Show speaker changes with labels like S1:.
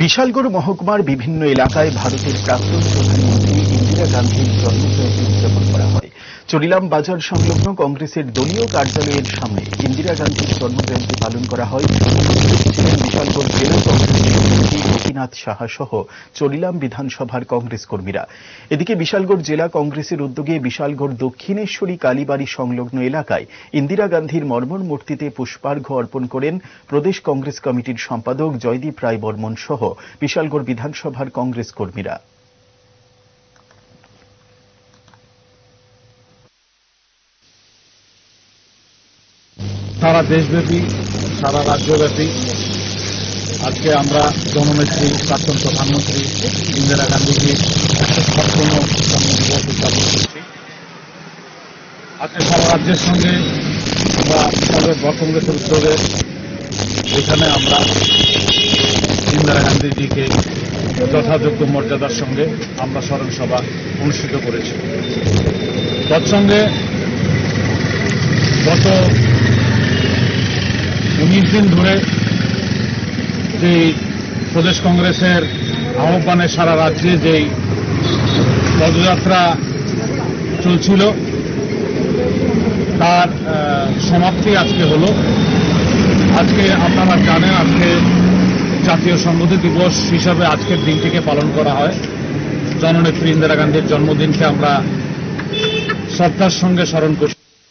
S1: বিশালগড় মহকুমার বিভিন্ন এলাকায় ভারতের প্রাক্তন প্রধানমন্ত্রী ইন্দিরা গান্ধীর জন্মজয়ন্তী উদযাপন করা হয়। চরিলাম বাজার সংলগ্ন কংগ্রেসের দলীয় কার্যালয়ের সামনে ইন্দিরা গান্ধীর জন্মজয়ন্তী পালন করা হয়। উপস্থিত ছিলেন বিশালগড় জেলা কংগ্রেসের সভাপতি গোপীনাথ সাহা সহ চরিলাম বিধানসভার কংগ্রেস কর্মীরা। এদিকে বিশালগড় জেলা কংগ্রেসের উদ্যোগে বিশালগড় দক্ষিণেশ্বরী কালীবাড়ি সংলগ্ন এলাকায় ইন্দিরা গান্ধীর মর্মর মূর্তিতে পুষ্পার্ঘ্য অর্পণ করেন প্রদেশ কংগ্রেস কমিটির সম্পাদক জয়দীপ রায় বর্মন সহ বিশালগড় বিধানসভার কংগ্রেস কর্মীরা।
S2: সারা দেশব্যাপী, সারা রাজ্যব্যাপী আজকে আমরা জননেত্রী প্রাক্তন প্রধানমন্ত্রী ইন্দিরা গান্ধীজির 107তম জন্মদিবস উদযাপন করছি। আজকে সারা রাজ্যের সঙ্গে আমরা বিশালগড় ব্লক কংগ্রেসের উদ্যোগে এখানে আমরা ইন্দিরা গান্ধীজিকে যথাযোগ্য মর্যাদার সঙ্গে আমরা স্মরণ সভা অনুষ্ঠিত করেছি। তৎসঙ্গে গত 19 দিন ধরে যে প্রদেশ কংগ্রেসের আহ্বানে সারা রাজ্যে যেই পদযাত্রা চলছিল তার সমাপ্তি আজকে হলো। আজকে আপনারা জানেন আজকে জাতীয় সংহতি দিবস হিসাবে আজকের দিনটিকে পালন করা হয়। জননেত্রী ইন্দিরা গান্ধীর জন্মদিনকে আমরা শ্রদ্ধার সঙ্গে স্মরণ করি।